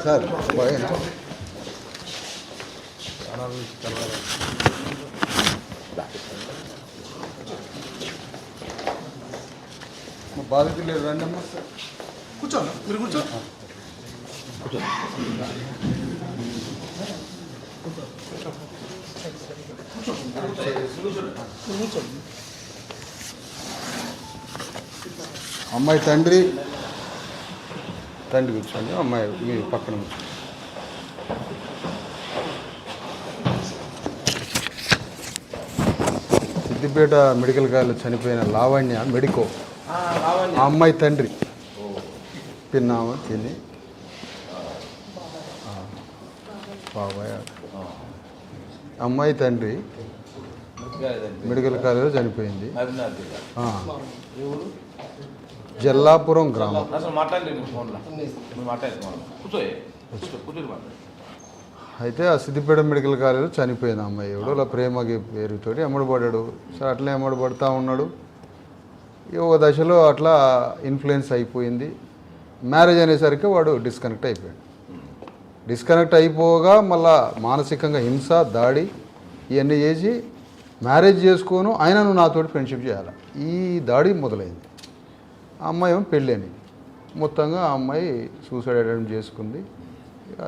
Sir బాధితులు లేదు, రండి అమ్మా. కూర్చోండి, మీరు కూర్చో. అమ్మాయి తండ్రి కూర్చోండి. అమ్మాయి మీ పక్కన కూర్చోండి. సిద్దిపేట మెడికల్ కాలేజ్ చనిపోయిన లావణ్య మెడికో, ఆ అమ్మాయి తండ్రి పిన్నామా తిని బాబాయ్. అమ్మాయి తండ్రి మెడికల్ కాలేజీలో చనిపోయింది. జల్లాపురం గ్రామం. అయితే ఆ సిద్దిపేట మెడికల్ కాలేజీలో చనిపోయింది అమ్మాయి. ఎవడో అలా ప్రేమకి పేరుతోటి ఎమ్మడబడ్డాడు. సరే అట్లా ఎమ్మడబడతా ఉన్నాడు. ఒక దశలో అట్లా ఇన్ఫ్లుయెన్స్ అయిపోయింది. మ్యారేజ్ అనేసరికి వాడు డిస్కనెక్ట్ అయిపోయాడు. డిస్కనెక్ట్ అయిపోగా మళ్ళా మానసికంగా హింస, దాడి ఇవన్నీ చేసి మ్యారేజ్ చేసుకోను ఆయన నువ్వు నాతోటి ఫ్రెండ్షిప్ చేయాలి, ఈ దాడి మొదలైంది. ఆ అమ్మాయి ఏమో పెళ్ళని మొత్తంగా ఆ అమ్మాయి సూసైడ్ అటెంప్ట్ చేసుకుంది.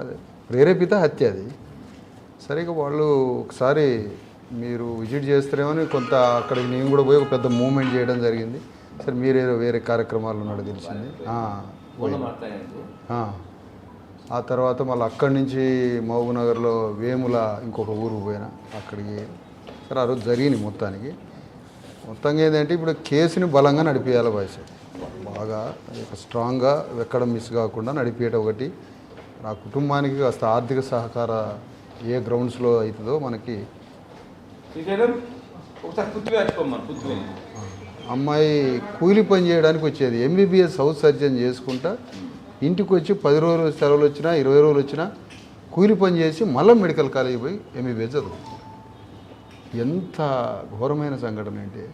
అదే ప్రేరేపిత హత్య అది. సరిగ్గా వాళ్ళు ఒకసారి మీరు విజిట్ చేస్తారేమని కొంత అక్కడికి నేను కూడా పోయి ఒక పెద్ద మూవ్మెంట్ చేయడం జరిగింది. సరే మీరేదో వేరే కార్యక్రమాలు ఉన్నాడో తెలిసింది. ఆ తర్వాత మళ్ళీ అక్కడి నుంచి మహబూబ్నగర్లో వేముల ఇంకొక ఊరు పోయినా అక్కడికి. సరే ఆ రోజు జరిగింది మొత్తంగా ఏంటంటే ఇప్పుడు కేసుని బలంగా నడిపేయాలి వయసు బాగా స్ట్రాంగ్గా ఎక్కడ మిస్ కాకుండా నడిపేయటం ఒకటి. నా కుటుంబానికి కాస్త ఆర్థిక సహకార ఏ గ్రౌండ్స్లో అవుతుందో మనకి. అమ్మాయి కూలి పని చేయడానికి వచ్చేది. ఎంబీబీఎస్ హౌస్ సర్జన్ చేసుకుంటా ఇంటికి వచ్చి 10 రోజులు సెలవులు వచ్చినా 20 రోజులు వచ్చినా కూలి పని చేసి మళ్ళీ మెడికల్ కాలేజీ పోయి ఎంబీబీఎస్ చదువు. ఎంత ఘోరమైన సంఘటన అంటే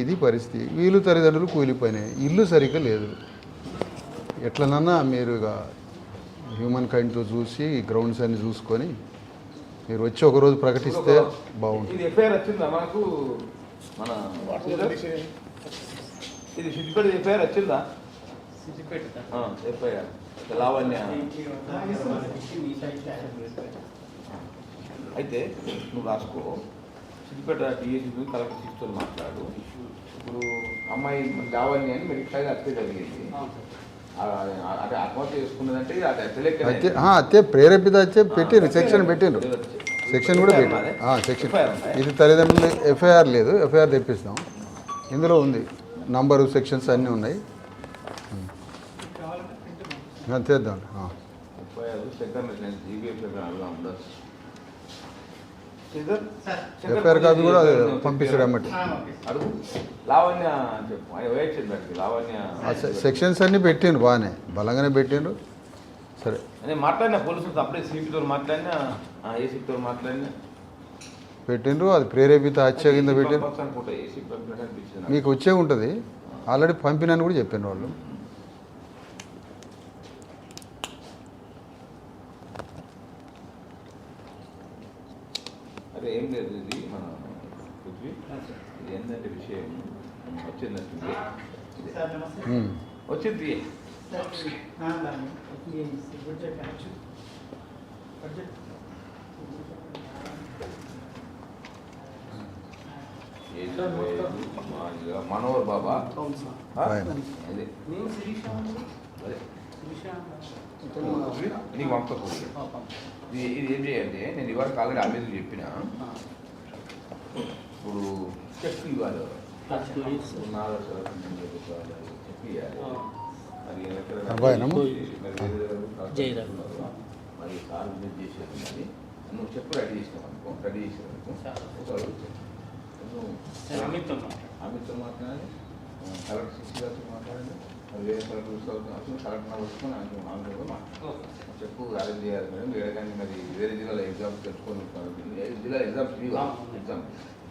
ఇది పరిస్థితి. వీళ్ళు తల్లిదండ్రులు కూలి పని, ఇల్లు సరిగ్గా లేదు. ఎట్లనన్నా మీరు ఇక హ్యూమన్ కైండ్తో చూసి గ్రౌండ్స్ అన్ని చూసుకొని మీరు వచ్చి ఒకరోజు ప్రకటిస్తే బాగుంటుంది. అయితే నువ్వు రాసుకో, సిద్దిపేట టీఏసీ కలెక్టర్ సిస్తో మాట్లాడు. ఇప్పుడు అమ్మాయి లావణ్య అని మెడికల్ హత్య జరిగింది. అదే ఆత్మహత్య చేసుకున్నదంటే హత్య ప్రేరేపిత హత్య పెట్టిండ్రు, సెక్షన్ పెట్టిండ్రు, సెక్షన్ కూడా పెట్టిండ్రు. సెక్షన్ ఇది తల్లిదండ్రులు ఎఫ్ఐఆర్ లేదు, ఎఫ్ఐఆర్ తెప్పిస్తాం. ఇందులో ఉంది నంబరు, సెక్షన్స్ అన్నీ ఉన్నాయి. చేద్దాం. ఎఫ్ఐఆర్ కాపీ కూడా పంపిస్తాడు అన్నమాట. సెక్షన్స్ అన్నీ పెట్టిండ్రు, బాగానే బలంగానే పెట్టిండ్రు. సరే మాట్లాడినా పోలీసులతో అప్పుడే సిపితో మాట్లాడినా, ఏసీతో మాట్లాడినా పెట్టిండ్రు. అది ప్రేరేపిత హత్య కింద పెట్టిండ్రు. మీకు వచ్చే ఉంటుంది, ఆల్రెడీ పంపినని కూడా చెప్పాను వాళ్ళు. అదే ఏం లేదు, ఇది మన పృథ్వీ ఇది ఏంటంటే విషయం వచ్చిందంటే వచ్చింది. మనోహర్ బాబా అదే నీకు పంపకూడదు. ఇది ఏం చేయాలంటే నేను ఇవాళ ఆల్రెడీ ఆమెకు చెప్పిన, ఇప్పుడు చెక్ ఇవ్వాలి, చెప్పి మరి సార్ విజిట్ చేసేది నువ్వు చెప్పు రెడీ చేసినావు అనుకో, రెడీ చేసావు అనుకో అమిత్తో మాట్లాడాలి, కలెక్టర్ సిసి గారితో మాట్లాడండి, వేరే కలెక్టర్ కలెక్టర్ వచ్చుకొని ఆమె మాట్లాడు, చెప్పు అరేంజ్ చేయాలి మేడం, వేరే కానీ మరి వేరే జిల్లాలో ఎగ్జామ్స్ తెచ్చుకొని జిల్లా ఎగ్జామ్స్ ఎగ్జామ్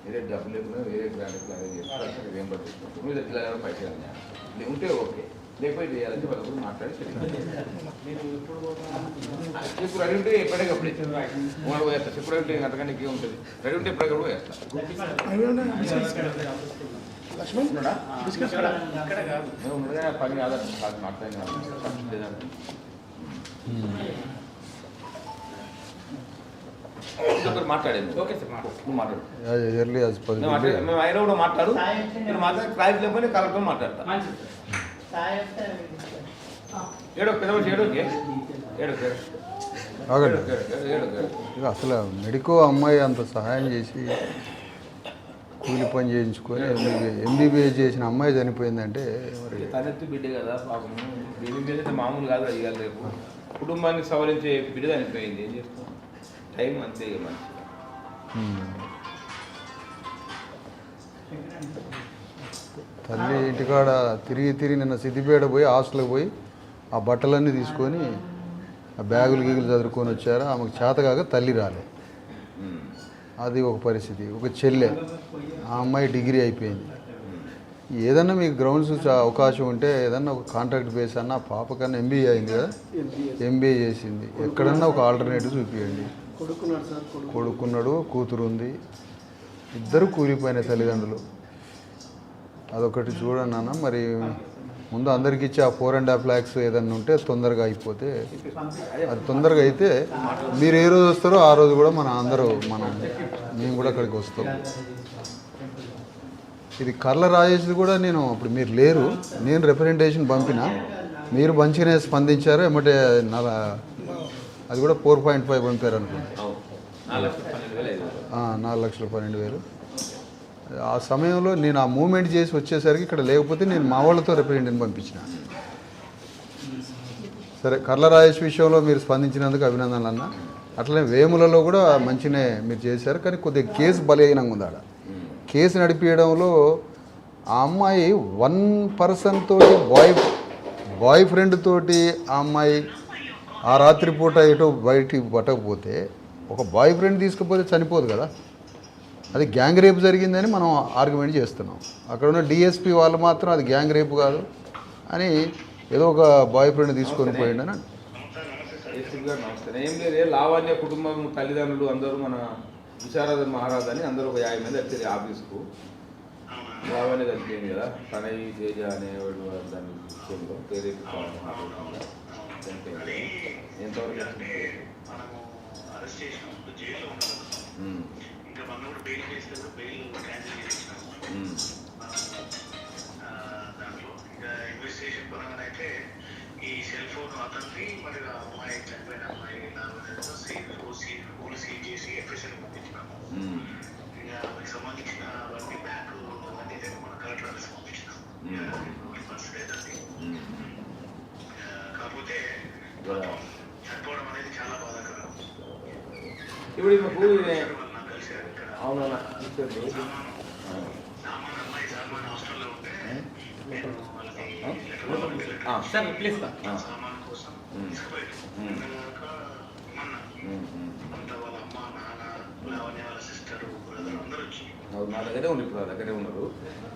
వేరే డబ్బులు లేకుండా వేరే గ్రాండ్ అరేంజ్ చేస్తారు, ఏం పట్టించుకుంటారు మీద జిల్లాలో పైసలు ఉంటే ఓకే, లేకపోతే చేయాలంటే వాళ్ళ కూడా మాట్లాడి ఇప్పుడు రెడీ ఉంటే ఎప్పటికప్పుడు వాళ్ళు వేస్తా, ఎప్పుడు ఉంటే అంతకంటే ఇంకే ఉంటుంది, రెడీ ఉంటే ఎప్పటికప్పుడు వేస్తా. లక్ష్మణ్ ఉండగా పని ఆధార్ మాట్లాడిన మాట్లాడేది ఓకే సార్, నువ్వు మాట్లాడు, ఎర్లీ యాజ్ మేము అయినా కూడా మాట్లాడు, నేను మాట్లాడి క్లారిటీ లేకపోతే కలెక్టర్ మాట్లాడతా. ఏడో పెద్దవాళ్ళు ఇక అసలు మెడికో అమ్మాయి అంత సహాయం చేసి కూలి పని చేయించుకొని ఎంబీబీఎస్ చేసిన అమ్మాయి చనిపోయిందంటే మరి తనెత్తి బిడ్డ కదా పాపం, ఎంబీబీఎస్ అంటే మామూలు కాదు, అయ్యాలి రేపు కుటుంబాన్ని సవరించే బిడ్డ చనిపోయింది, ఏం చేస్తాం, టైం అంతే ఇక మంచి. తల్లి ఇంటికాడ తిరిగి నిన్న సిద్దిపేట పోయి హాస్టల్కి పోయి ఆ బట్టలన్నీ తీసుకొని ఆ బ్యాగులు గీగులు చదువుకొని వచ్చారు. ఆమెకు చేతగాక తల్లి రాలే, అది ఒక పరిస్థితి. ఒక చెల్లె, ఆ అమ్మాయి డిగ్రీ అయిపోయింది. ఏదన్నా మీకు గ్రౌండ్స్ అవకాశం ఉంటే ఏదన్నా ఒక కాంట్రాక్ట్ బేస్ అన్న, పాప కన్నా ఎంబీఏ అయింది కదా, ఎంబీఏ చేసింది, ఎక్కడన్నా ఒక ఆల్టర్నేటివ్ చూపించండి. కొడుకున్నాడు, కూతురు ఉంది, ఇద్దరు కూలిపోయిన తల్లిదండ్రులు. అదొకటి చూడండి అన్న. మరి ముందు అందరికి ఇచ్చి ఆ 4.5 lakhs ఏదన్నా ఉంటే తొందరగా అయిపోతే, అది తొందరగా అయితే మీరు ఏ రోజు వస్తారో ఆ రోజు కూడా మేము కూడా అక్కడికి వస్తాం. ఇది కర్ల రాజేష్ది కూడా నేను అప్పుడు మీరు లేరు, నేను రిప్రజెంటేషన్ పంపిన, మీరు మంచిగానే స్పందించారు. ఏమంటే అది కూడా 4.5 పంపారు అనుకుంటా, 4,12,000. ఆ సమయంలో నేను ఆ మూమెంట్ చేసి వచ్చేసరికి ఇక్కడ లేకపోతే నేను మా వాళ్ళతో రిప్రజెంటేటివ్ పంపించిన. సరే, కర్ల రాజేష్ విషయంలో మీరు స్పందించినందుకు అభినందనలు అన్న. అట్లనే వేములలో కూడా మంచినే మీరు చేశారు, కానీ కొద్దిగా కేసు బలహీనంగా ఉంది. ఆడ కేసు నడిపించడంలో ఆ అమ్మాయి 1 person తోటి బాయ్ ఫ్రెండ్ తోటి ఆ అమ్మాయి ఆ రాత్రిపూట ఎటో బయటికి పట్టకపోతే, ఒక బాయ్ ఫ్రెండ్ తీసుకుపోతే చనిపోదు కదా. అది గ్యాంగ్ రేప్ జరిగిందని మనం ఆర్గ్యుమెంట్ చేస్తున్నాం. అక్కడ ఉన్న డిఎస్పీ వాళ్ళు మాత్రం అది గ్యాంగ్ రేప్ కాదు అని ఏదో ఒక బాయ్ ఫ్రెండ్ తీసుకొని పోయిండని. ఏం లేదు, లావణ్య కుటుంబం తల్లిదండ్రులు అందరూ మన విశారద మహారాజ్ అని అందరూ ఒక 50 మంది వచ్చేది ఆఫీస్కు. లావణ్య చనిపోయింది కదా, ప్రణయ్ తేజ అనేవాడు దాని విషయంలో పేరెత్తి చనిపోయింది. ఎంతవరకు దాంట్లో ఇంకా ఇన్వెస్టిగేషన్ పరంగా అయితే ఈ సెల్ ఫోన్ అతన్ని మరి అమ్మాయి చనిపోయిన అమ్మాయి సీజ్ చేసి ఎఫ్ఎస్ఎల్ పంపించినాము. ఇంకా మీకు సంబంధించిన అవన్నీ బ్యాంకు అవన్నీ మన కలెక్టర్ ఆఫీస్ పంపించినాము. కాకపోతే చనిపోవడం అనేది చాలా బాధాకరం. ఇప్పుడు అవునా హాస్టల్లో ఉంటే ప్లీజ్ సామాన్ కోసం వాళ్ళ అమ్మ నాన్న లావణ్య వాళ్ళ సిస్టర్ బ్రదర్ అందరూ వచ్చి నా దగ్గరే ఉండి ఇప్పుడు నా దగ్గరే ఉన్నారు.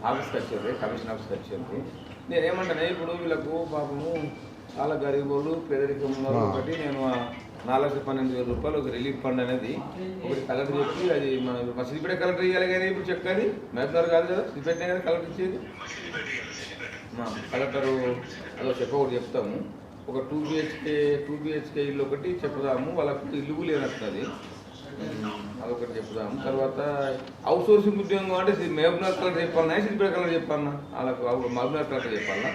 ఆఫీస్కి వచ్చేది, కమిషన్ ఆఫీస్కి వచ్చేది. నేనేమంటానే, ఇప్పుడు వీళ్ళకు పాపము చాలా గరీబోళ్ళు పేదరికం ఉన్నారు. ఒకటి నేను 4,12,000 రూపాయలు ఒక రిలీఫ్ ఫండ్ అనేది ఒకటి కలెక్టర్ చెప్పి, అది మన సిద్దిపేట కలెక్టర్ ఇవ్వాలి కానీ ఇప్పుడు చెప్పాలి, మేపుతారు కాదు కదా, సిద్దిపేటనే కదా కలెక్టర్ ఇచ్చేది. కలెక్టరు అదో ఒకటి చెప్తాము, ఒక 2 BHK ఇల్లు ఒకటి చెప్తాము, వాళ్ళకు ఇల్లు లేనట్టున్నది, అదొకటి చెప్తాము. తర్వాత అవుట్ సోర్సింగ్ ఉద్యోగం అంటే మహబూబ్నగర్ కలెక్టర్ చెప్పాలన్నా, సిద్దిపేట కలెక్టర్ చెప్పాలన్నా, వాళ్ళకు మహబూబ్నగర్ కలెక్టర్ చెప్పాలన్నా.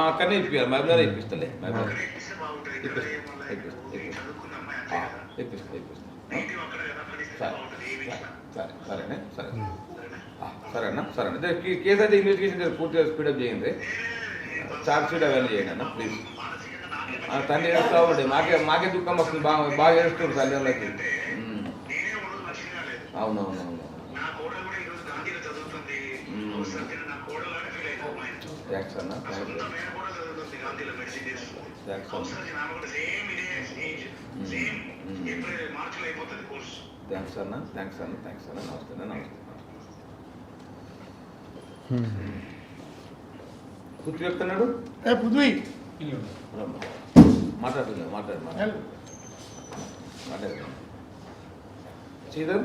అక్కడనే ఇప్పించాలి, మహబూబ్నగర్ ఇప్పిస్తలే, సరేనే సరేనా సరే. కేసు అయితే ఇన్వెస్టిగేషన్ పూర్తిగా స్పీడప్ చేయండి, చార్జ్ షీట్ అవన్నీ చేయండి అన్న ప్లీజ్. తండ్రి చేస్తూ ఉండే మాకే దుఃఖం వస్తుంది, బాగా చేస్తుంది తల్లిదండ్రులకి. అవునవునవును. థ్యాంక్స్ అన్న, థ్యాంక్స్ సొంత మేన కూడా చదువుతుంది గాంధీలో మెడిసిన్ చేస్తుంది. థ్యాంక్స్ హౌస్ అన్న, సర్జన్ ఆమె కూడా సేమ్ ఇదే ఏజ్, సేమ్ ఏప్రిల్ మార్చిలో అయిపోతుంది కోర్స్. థ్యాంక్స్ అన్న, థ్యాంక్స్ అన్న, థ్యాంక్స్ అన్న. నమస్తే అన్న, నమస్తే. కూర్చో చెప్తున్నాడు ఏ పృథ్వీ మాట్లాడుతున్నా, మాట్లాడు శ్రీధర్.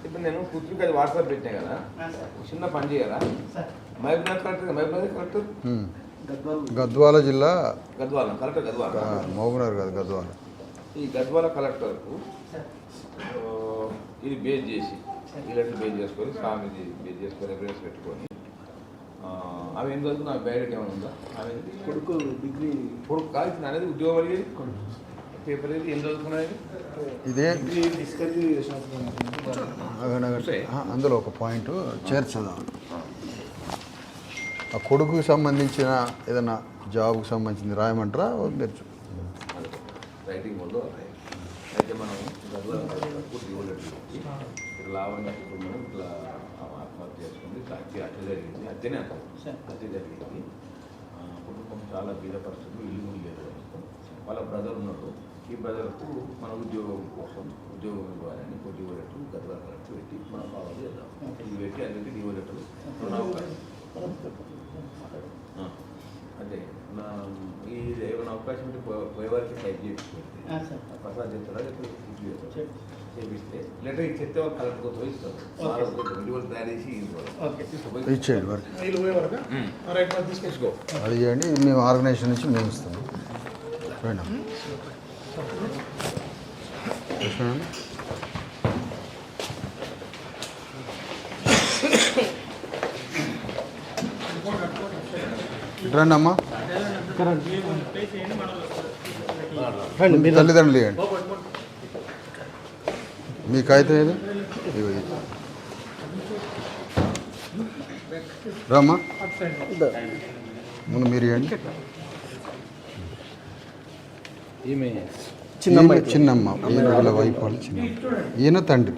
ఇప్పుడు నేను పృథ్వీకి అది వాట్సాప్ పెట్టినా కదా, చిన్న పని చేయాలా? మహబూబ్నగర్ కలెక్టర్, మహబూబ్నగర్ కలెక్టర్ గద్వాల జిల్లా గద్వాల కలెక్టర్, గద్వాల మహబూబ్నగర్ కాదు గద్వాల. ఈ గద్వాల కలెక్టర్కు ఇది బేస్ చేసి ఇలాంటి బేస్ చేసుకొని స్వామిది బేస్ చేసుకొని ఎవిడెన్స్ పెట్టుకొని ఆమె ఏం చదువుతుంది? ఆమె బయోడేట్ ఏమైనా ఉందా? ఆమె కొడుకు డిగ్రీ కొడుకు కాదు ఇప్పుడు అనేది ఉద్యోగం అడిగేది పేపర్ ఏది ఏం చదువుకున్నది? ఇదే డిస్కరీ అందులో ఒక పాయింట్ చేర్చదాం. ఆ కొడుకుకి సంబంధించిన ఏదైనా జాబ్కి సంబంధించింది రాయమంటారా మీరు? రైటింగ్ వల్ల అయితే మనం ఇట్లా లావణ్య కుటుంబం ఇట్లా ఆత్మహత్య చేసుకుంది, ఇట్లా హత్య జరిగింది, హత్యనే అంటారు, హత్య జరిగింది. కుటుంబం చాలా బీద పరిస్థితులు, ఇల్లు లేదు, వాళ్ళ బ్రదర్ ఉన్నాడు. ఈ బ్రదర్కు మన ఉద్యోగం కోసం ఉద్యోగం ఇవ్వాలని డివో లెటర్ గద్వాల కలెక్టర్ పెట్టి మనం ఫాలో చేద్దాం. ఇది పెట్టి అందరికీ డివో లెటర్ అదే ఈ ఏమైనా అవకాశం ఉంటే పోయేవారికి టైప్ చేయించుకుంటే ప్రసాద్ చెప్తారా చేపిస్తే లెటర్ ఇచ్చేస్తే వాళ్ళు కలెక్టర్ పోయి ఇస్తారు. తయారు చేసి ఇచ్చేయండి వరకు వీళ్ళు పోయే వరకు రైట్ మరి తీసుకొచ్చుకో. అది చేయండి, మేము ఆర్గనైజేషన్ నుంచి మేము ఇస్తాము. రండి రండి అమ్మా, తల్లిదండ్రులు ఇవ్వండి. మీ కాగితం ఏది? ఇగో ఇది. రామ్మా, ముందు మీరు ఇవ్వండి. చిన్నమ్మ, ఈయన వాళ్ళ వైఫ్ వాళ్ళు చిన్నమ్మ, ఈయన తండ్రి.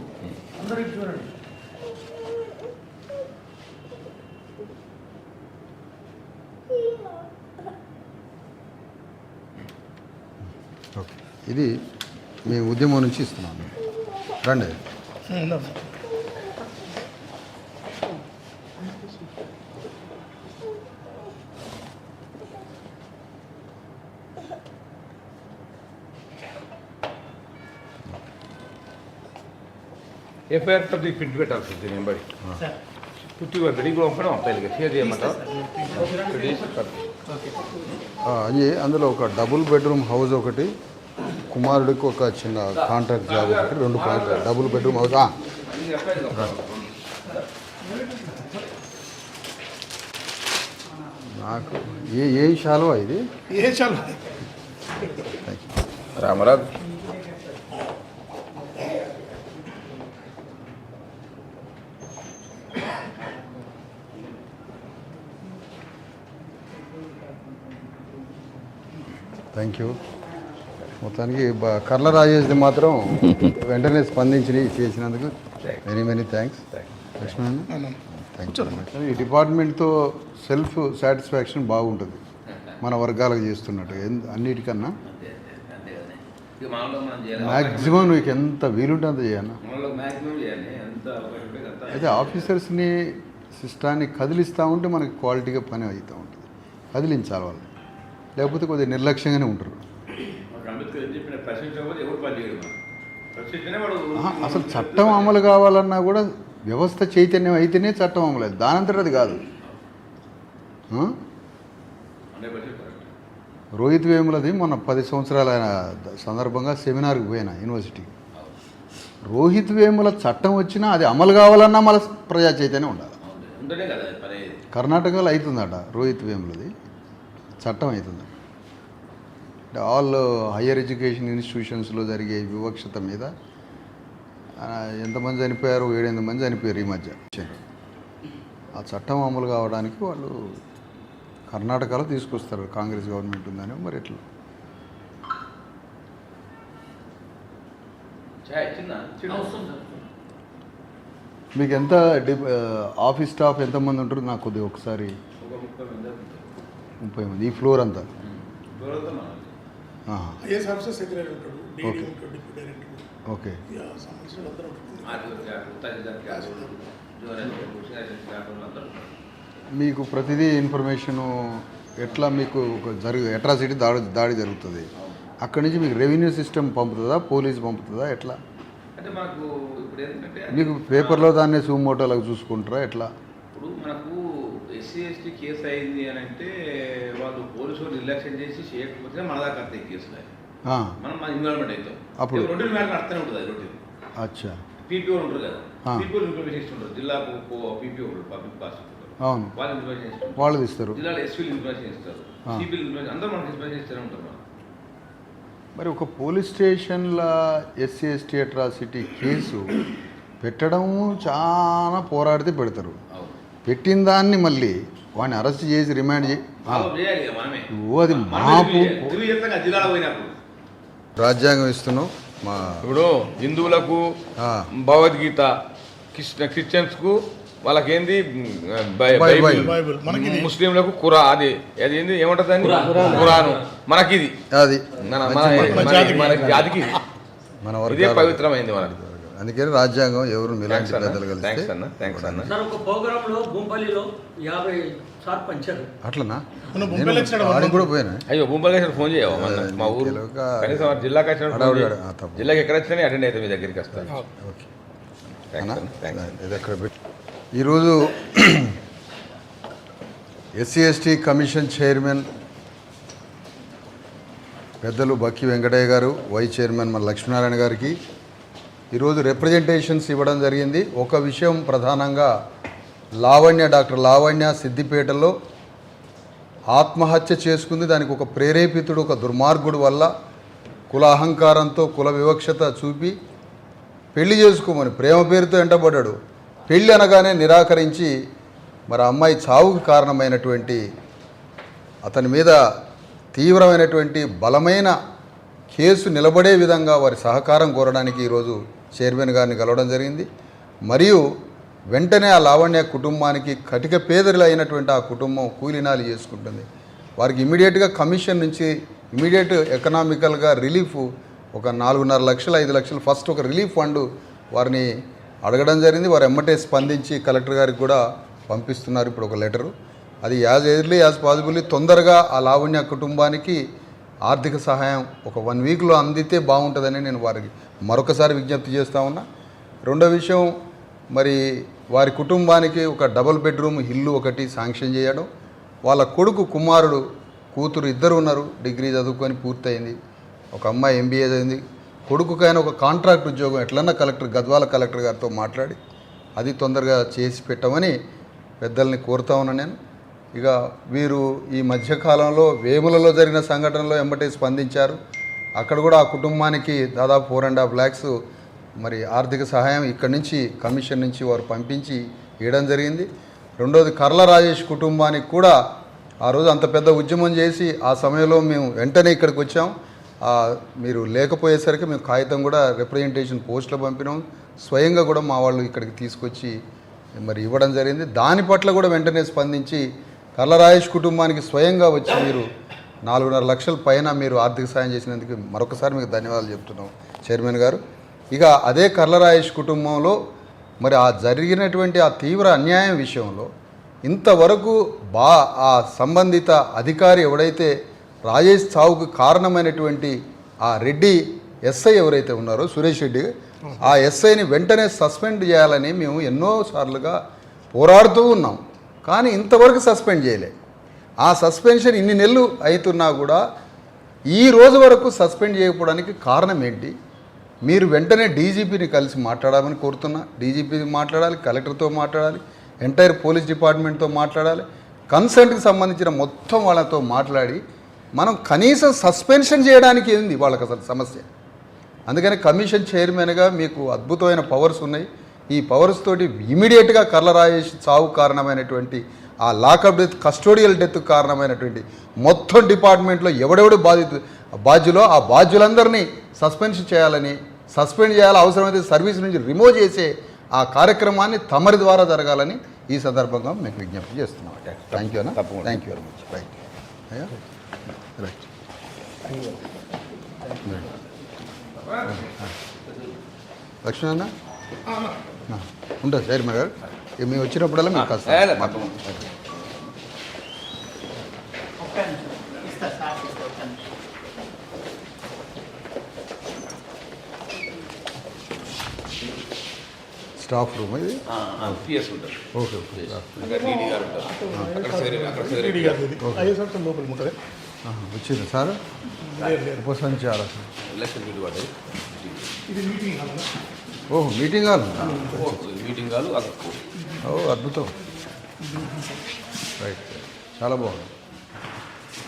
ఓకే, ఇది మేము ఉద్యమం నుంచి ఇస్తున్నాము. రండి. ఎఫ్ఐఆర్ తప్ప ప్రింట్ పెట్టాల్సి వస్తుంది నెంబర్ పుట్టి రెడీగా పంపడం అబ్బాయిలకి షేర్ చేయమంటారు. అది అందులో ఒక డబుల్ బెడ్రూమ్ హౌస్ ఒకటి, కుమారుడికి ఒక చిన్న కాంట్రాక్ట్ జాబ్ ఒకటి, 2 కాంట్రాక్ట్ డబుల్ బెడ్రూమ్ హౌస్. నాకు ఏ షాలో ఇది ఏ చాలు రామరాజు థ్యాంక్ యూ. మొత్తానికి కర్ల రాజేష్ది మాత్రం వెంటనే స్పందించి చేసినందుకు many thanks. Lakshman thank you. ఈ డిపార్ట్మెంట్తో సెల్ఫ్ సాటిస్ఫాక్షన్ బాగుంటుంది మన వర్గాలకు చేస్తున్నట్టు. అన్నిటికన్నా మ్యాక్సిమం నీకు ఎంత వీలుంటే అంత చేయన్నా. అయితే ఆఫీసర్స్ని సిస్టాన్ని కదిలిస్తూ ఉంటే మనకి క్వాలిటీగా పని అవుతూ ఉంటుంది. కదిలించాలి వాళ్ళు, లేకపోతే కొద్దిగా నిర్లక్ష్యంగానే ఉంటారు. అసలు చట్టం అమలు కావాలన్నా కూడా వ్యవస్థ చైతన్యం అయితేనే చట్టం అమలు అవుతుంది, దానంతట అది కాదు. రోహిత్ వేములది మొన్న 10 సంవత్సరాల సందర్భంగా సెమినార్కి పోయినా యూనివర్సిటీకి. రోహిత్ వేముల చట్టం వచ్చినా అది అమలు కావాలన్నా మళ్ళీ ప్రజా చైతన్యం ఉండాలి. కర్ణాటకలో అవుతుందట రోహిత్ వేములది చట్టం అవుతుంది. అంటే ఆల్ హయ్యర్ ఎడ్యుకేషన్ ఇన్స్టిట్యూషన్స్లో జరిగే వివక్షత మీద ఎంతమంది చనిపోయారు? 7-8 మంది చనిపోయారు ఈ మధ్య. ఆ చట్టం అమలు కావడానికి వాళ్ళు కర్ణాటకలో తీసుకొస్తారు, కాంగ్రెస్ గవర్నమెంట్ ఉందని. మరి ఎట్లా? మీకు ఎంత ఆఫీస్ స్టాఫ్ ఎంతమంది ఉంటారు? నాకు కొద్దిగా ఒకసారి 30 మంది ఉంటారు. 30 మంది ఈ ఫ్లోర్ అంతా. ఎవరైతే మనది. ఆహా. ఐఏఎస్ ఆఫీసర్ సెక్రటరీ ఉంటాడు, డీడీ ఉంటాడు, డిప్యూటీ డైరెక్టర్, ఓకే. ఇక సంబంధించిన అందరూ ఉంటారు. మీకు ప్రతిదీ ఇన్ఫర్మేషను ఎట్లా మీకు ఒక అట్రాసిటీ దాడి జరుగుతుంది, అక్కడి నుంచి మీకు రెవెన్యూ సిస్టమ్ పంపుతుందా, పోలీస్ పంపుతుందా, ఎట్లా? అంటే మనకు ఇప్పుడు ఏంటంటే మీకు పేపర్లో దాన్ని సుమోటోలకు చూసుకుంటారా ఎట్లా? ఇప్పుడు మనకు ఎస్సీ ఎస్టీ కేసు అయింది అని అంటే వాళ్ళు పోలీసులు నిర్లక్ష్యం చేసి చేయకపోతే మన దాకా వస్తాయి కేసులు. మనం మన ఇన్వాల్వ్మెంట్ అవుతాం. అప్పుడు రొటీన్ మ్యాటర్ నడుస్తూనే ఉంటుంది. అది రొటీన్. అచ్చా. పీపీఓ ఉంటారు కదా, పీపీఓ ఇన్ఫర్మేషన్ ఇస్తుంటారు. జిల్లాకు పీపీఓ ఉంటారు, పబ్లిక్ ప్రాసిక్యూటర్. అవును, వాళ్ళు ఇన్ఫర్మేషన్ ఇస్తారు, వాళ్ళు ఇస్తారు. జిల్లాలో ఎస్పీలు ఇన్ఫర్మేషన్ ఇస్తారు, సిపిలు ఇన్ఫర్మేషన్, అందరూ మనకి ఇన్ఫర్మేషన్ ఇస్తూనే ఉంటారు. మనం మరి ఒక పోలీస్ స్టేషన్ల ఎస్సీ ఎస్టీ అట్రాసిటీ కేసు పెట్టడం చాలా పోరాడితే పెడతారు. పెట్టిన దాన్ని మళ్ళీ వాడిని అరెస్ట్ చేసి రిమాండ్ చేయాలి. అది మాపు జిల్లాలో పోయినప్పుడు రాజ్యాంగం ఇస్తున్నాం. మా ఇప్పుడు హిందువులకు భగవద్గీత, క్రిస్టియన్స్కు వాళ్ళకేంది బైబిల్, ముస్లింలకు ఖురా, అది అది ఏంది ఏమంటుంది అండి, ఖురాను. మనకిది అది మన జాతికి మన ఇదే పవిత్రమైంది మనకి. అందుకని రాజ్యాంగం ఎవరు మిలాంటి పెద్దలు కలిస్తే ఒక ప్రోగ్రాంలో భూంపల్లిలో 50 సార్లు పంచారు. అట్లనా? మనం బొంబాయిలో ఇచ్చాడు, వాడికి కూడా పోయినా. అయ్యో భూంపల్లి ఫోన్ చేయవా మా ఊరు కనీసం జిల్లాకి వచ్చిన జిల్లాకి ఎక్కడ వచ్చినా అటెండ్ అయితే మీ దగ్గరికి వస్తాను. ఓకే, ఇది ఎక్కడ పెట్టి ఈరోజు ఎస్సీ ఎస్టీ కమిషన్ చైర్మన్ పెద్దలు బక్కి వెంకటయ్య గారు, వైస్ చైర్మన్ మన లక్ష్మీనారాయణ గారికి ఈరోజు రిప్రజెంటేషన్స్ ఇవ్వడం జరిగింది. ఒక విషయం ప్రధానంగా డాక్టర్ లావణ్య సిద్దిపేటలో ఆత్మహత్య చేసుకుంది. దానికి ఒక ప్రేరేపితుడు, ఒక దుర్మార్గుడు వల్ల కుల అహంకారంతో, కుల వివక్షత చూపి పెళ్లి చేసుకోమని ప్రేమ పేరుతో వెంటబడ్డాడు. పెళ్ళి అనగానే నిరాకరించి మరి అమ్మాయి చావుకు కారణమైనటువంటి అతని మీద తీవ్రమైనటువంటి బలమైన కేసు నిలబడే విధంగా వారి సహకారం కోరడానికి ఈరోజు చైర్మన్ గారిని కలవడం జరిగింది. మరియు వెంటనే ఆ లావణ్య కుటుంబానికి కటిక పేదలు అయినటువంటి ఆ కుటుంబం కూలినాలి చేసుకుంటుంది. వారికి ఇమీడియట్గా కమిషన్ నుంచి ఇమీడియట్ ఎకనామికల్గా రిలీఫ్ ఒక 4.5 లక్షలు 5 లక్షలు ఫస్ట్ ఒక రిలీఫ్ ఫండ్ వారిని అడగడం జరిగింది. వారు ఎమ్మటే స్పందించి కలెక్టర్ గారికి కూడా పంపిస్తున్నారు ఇప్పుడు ఒక లెటరు. అది యాజ్ ఎర్లీ యాజ్ పాసిబుల్లీ తొందరగా ఆ లావణ్య కుటుంబానికి ఆర్థిక సహాయం ఒక 1 వీక్లో అందితే బాగుంటుందని నేను వారికి మరొకసారి విజ్ఞప్తి చేస్తూ ఉన్నా. రెండో విషయం, మరి వారి కుటుంబానికి ఒక డబుల్ బెడ్రూమ్ ఇల్లు ఒకటి శాంక్షన్ చేయడం. వాళ్ళ కొడుకు, కుమారుడు, కూతురు ఇద్దరు ఉన్నారు, డిగ్రీ చదువుకొని పూర్తయింది. ఒక అమ్మాయి MBA చదివింది. కొడుకుకైనా ఒక కాంట్రాక్ట్ ఉద్యోగం ఎట్లన్నా గద్వాల కలెక్టర్ గారితో మాట్లాడి అది తొందరగా చేసి పెట్టమని పెద్దల్ని కోరుతా ఉన్నా నేను. ఇక వీరు ఈ మధ్యకాలంలో వేములలో జరిగిన సంఘటనలో ఎంబటే స్పందించారు. అక్కడ కూడా ఆ కుటుంబానికి దాదాపు 4.5 lakhs మరి ఆర్థిక సహాయం ఇక్కడి నుంచి కమిషన్ నుంచి వారు పంపించి ఇవ్వడం జరిగింది. రెండోది కర్ల రాజేష్ కుటుంబానికి కూడా ఆ రోజు అంత పెద్ద ఉద్యమం చేసి ఆ సమయంలో మేము వెంటనే ఇక్కడికి వచ్చాం. మీరు లేకపోయేసరికి మేము కాగితం కూడా రిప్రజెంటేషన్ పోస్ట్లో పంపినాం. స్వయంగా కూడా మా వాళ్ళు ఇక్కడికి తీసుకొచ్చి మరి ఇవ్వడం జరిగింది. దాని పట్ల కూడా వెంటనే స్పందించి కర్ల రాజేష్ కుటుంబానికి స్వయంగా వచ్చి మీరు 4.5 లక్షల పైన మీరు ఆర్థిక సాయం చేసినందుకు మరొకసారి మీకు ధన్యవాదాలు చెప్తున్నాం చైర్మన్ గారు. ఇక అదే కర్ల రాజేష్ కుటుంబంలో మరి ఆ జరిగినటువంటి ఆ తీవ్ర అన్యాయం విషయంలో ఇంతవరకు ఆ సంబంధిత అధికారి ఎవడైతే రాజేష్ చావుకు కారణమైనటువంటి ఆ రెడ్డి ఎస్ఐ ఎవరైతే ఉన్నారో సురేష్ రెడ్డి, ఆ ఎస్ఐని వెంటనే సస్పెండ్ చేయాలని మేము ఎన్నోసార్లుగా పోరాడుతూ ఉన్నాం. కానీ ఇంతవరకు సస్పెండ్ చేయలే. ఆ సస్పెన్షన్ ఇన్ని నెలలు అవుతున్నా కూడా ఈ రోజు వరకు సస్పెండ్ చేయకపోవడానికి కారణం ఏంటి? మీరు వెంటనే డీజీపీని కలిసి మాట్లాడాలని కోరుతున్నా. డీజీపీ మాట్లాడాలి, కలెక్టర్తో మాట్లాడాలి, ఎంటైర్ పోలీస్ డిపార్ట్మెంట్తో మాట్లాడాలి, కన్సర్న్కి సంబంధించిన మొత్తం వాళ్ళతో మాట్లాడి మనం కనీసం సస్పెన్షన్ చేయడానికి ఏంది వాళ్ళకి అసలు సమస్య. అందుకని కమిషన్ చైర్మన్గా మీకు అద్భుతమైన పవర్స్ ఉన్నాయి. ఈ పవర్స్ తోటి ఇమీడియట్గా కర్ల రాజేష్ చావు కారణమైనటువంటి ఆ లాకప్ డెత్, కస్టోడియల్ డెత్ కారణమైనటువంటి మొత్తం డిపార్ట్మెంట్లో ఎవడెవడు బాధ్యులో ఆ బాధ్యులందరినీ సస్పెండ్ చేయాలి, అవసరమైతే సర్వీస్ నుంచి రిమూవ్ చేసే ఆ కార్యక్రమాన్ని తమరి ద్వారా జరగాలని ఈ సందర్భంగా మీకు విజ్ఞప్తి చేస్తున్నాం. థ్యాంక్ యూ అన్న. తప్పకుండా. Thank you very much. Right అయ్యా రైట్ లక్ష్మణ్ అన్న ఉంటుంది చైర్మన్ గారు. ఇక మేము వచ్చినప్పుడల్లా మీకు కాస్త స్టాఫ్ రూమ్ ఇది. పిఎస్ ఉంటుంది. ఓకే ఓకే అక్కడ డీడీ గారు ఉంటారు. అక్కడ సెక్రటరీ రెడీ కాదు ఇది. ఐఎస్ఆర్ లోపల ఉంటుంది. వచ్చింది సార్ లేదు లేదు. ఉపసంచాలకులు. ఎలక్షన్ డ్యూటీ పడ్డాయి. ఇది మీటింగ్ హాల్ అన్న. ఓహో మీటింగ్ హాల్ ఉందా? మీటింగ్ కాదు అక్కడ ఓ అద్భుతం. రైట్ చాలా బాగుంది.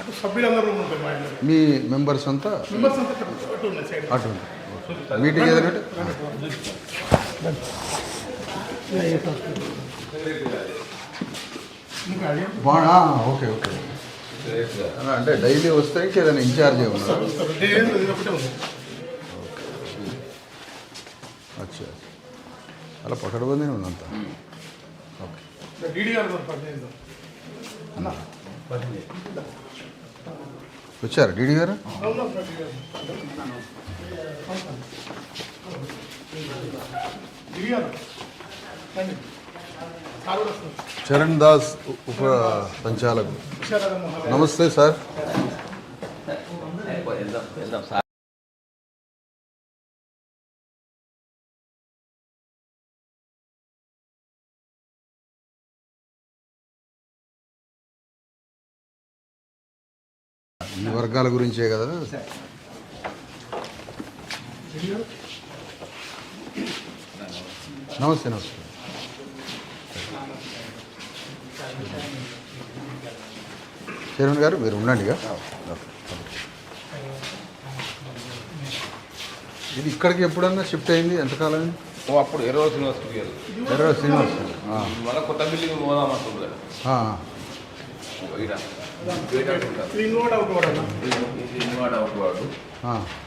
అటు సభ్యులందరూ రూమ్ ఉంటాయి మా ఇంట్లో. మీ మెంబర్స్ అంతా మెంబర్స్ అంతా అటు ఉన్నాయి సైడ్. అటు ఉంది. మీటింగ్ ఏదైనా ఇంకా అదే బాగా ఓకే ఓకే అంటే డైలీ వస్తే ఏదైనా ఇన్ఛార్జ్ ఉన్నారు. వస్తారు. డే ఇది ఒకటే ఉంది. అచ్చా అలా పకడ్బందీ ఉందంతా. ఓకే డీడీ గారు ఉన్నారు పర్లేదు. అన్న వచ్చారు డీడీ గారు. అవునా డీడీ గారు. డీడీ గారు రండి. సార్ కూడా వస్తున్నారు. చరణ్ దాస్ ఉప సంచాలకులు. విశారద మహారాజ్. నమస్తే సార్. వెళ్దాం సార్. ఈ వర్గాల గురించే కదా. నమస్తే నమస్తే. చైర్మన్ గారు మీరు ఉండండి ఇక. ఇది ఇక్కడికి ఎప్పుడన్నా షిఫ్ట్ అయింది? ఎంతకాలం? అప్పుడు ఎర్రవ శ్రీనివాస్ గారు ఎర్ర శ్రీనివాస్. మళ్ళీ కొత్త బిల్డింగ్ పోదామంటున్నారు. క్లీన్ రోడ్ అవుట్ రోడ్ అన్న. ఇది ఇన్వార్డ్ అవుట్ వాడు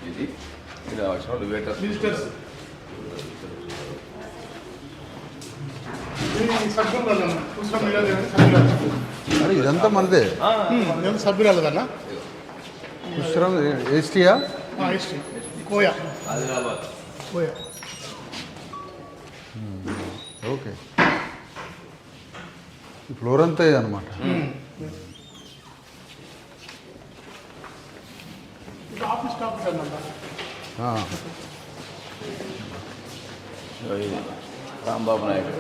ఇది ఇది వచ్చిన వెయిటర్స్ విజిటర్స్ సభ్యురాలు అన్న. పుస్తకం మీద సభ్యురాలు. అరే ఇదంతా మనదే. నేను సభ్యురాలు అన్న. పుష్కరం ఎస్టీయా? ఎస్టీ కోయా. ఆదిలాబాద్ కోయా. ఓకే ఈ ఫ్లోర్ అంతా అనమాట. ఇది ఆఫీస్ స్టాఫ్ అన్నమాట. రాంబాబు నాయుడు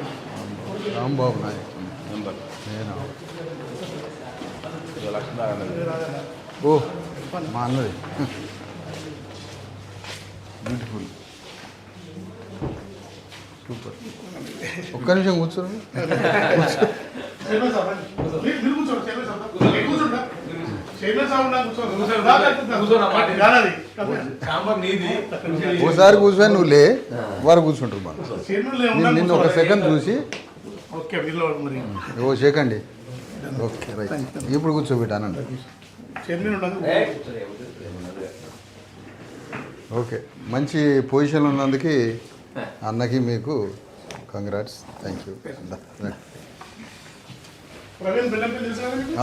రాంబాబు నాయక్ మెంబర్ నేను. లక్ష్మీనారాయణ ఓ మా అన్నది. Beautiful super. ఒక్క నిమిషం కూర్చోండి. చైర్మన్ సాబ్ రండి. మీరు కూర్చోండి. చైర్మన్ సాబ్ కూర్చోండి. చైర్మన్ సాబ్ ఉన్నా కూర్చోండి. గానది. ఓసారి కూర్చొని నువ్వు లే వారు కూర్చుంటారు మనం. చైర్మన్ నేను నిన్ను ఒక సెకండ్ చూసి ఓకే వీళ్ళు మరి ఓ సెకండ్. ఓకే రైట్ ఇప్పుడు కూర్చోబెట్టానండి. చైర్మన్ ఉండదు. ఓకే మంచి పొజిషన్లో ఉన్నందుకు అన్నకి మీకు congrats. Thank you. Praveen Bellampalli తెలుసు కదా మీకు?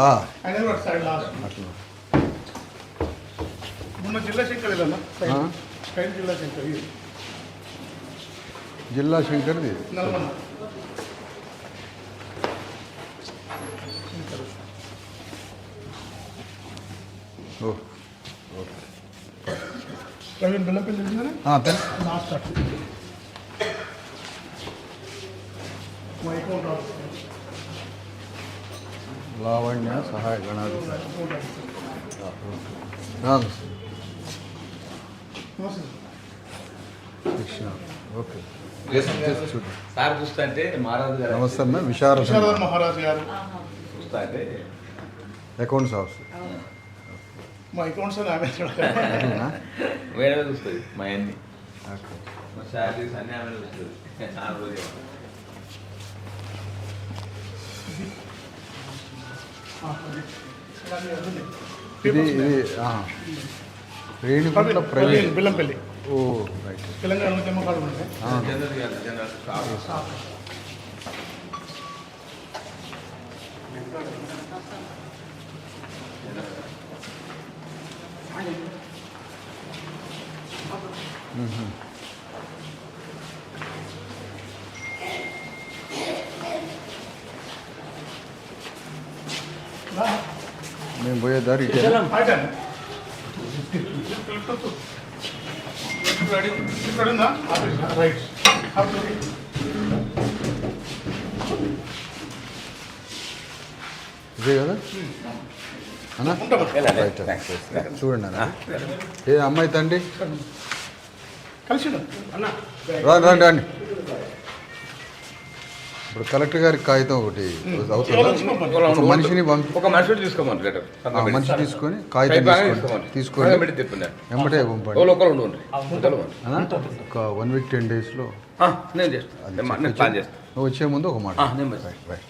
ఆయన కూడా అటు సైడ్ లాస్ట్. అట్లా మొన్న జిల్లా శంకర్ వెళ్ళాను సైడ్ జిల్లా శంకర్ ఇది జిల్లా శంకర్ది. నల్గొండ. ఓ ప్రవీణ్ బెల్లంపల్లి తెలుసు కదా? తెలుసు. లాస్ట్ అటు మా అకౌంట్ ఆఫీస్. లావణ్య సహాయ గణాధికారి. శిక్షణ ఓకే. చూడు. సార్ చూస్తా అంటే మహారాజు గారు నమస్తే అన్న. విశారద విశారద మహారాజ్ గారు చూస్తా అంటే అకౌంట్స్ ఆఫీసర్. మా అకౌంట్స్ ఆమె వేరే చూస్తుంది మా అన్ని మా శాలరీస్ అన్నీ ఆమె చూస్తుంది. ఆ రోజు ఇది రేణిగుంట ప్రవీణ్ ప్రైవేట్. బెల్లంపల్లి ఓ రైట్. తెలంగాణలో జమ్మకాలు ఉంటాయి. జనరల్ జనరల్ మేము పోయే దారి ఇటే. ఆటండి. ఇక్కడ ఉందా? రైట్. ఇదే కదా అన్నా? రైట్. చూడండి అన్న, ఏ అమ్మాయి తండ్రి కలిసి అన్న రాండి రండి రండి. ఇప్పుడు కలెక్టర్ గారికి కాగితం ఒకటి అవుతుందా? ఒక మనిషిని ఒక మనిషి తీసుకోమని లెటర్ మనిషి తీసుకొని కాగితం తీసుకొని వెంబటే పంపండి. అన్నా, ఒక 1 వీక్ 10 డేస్లో నేను చేస్తాను, నేను ప్లాన్ చేస్తాను. వచ్చే ముందు ఒక మాట. నేను రైట్.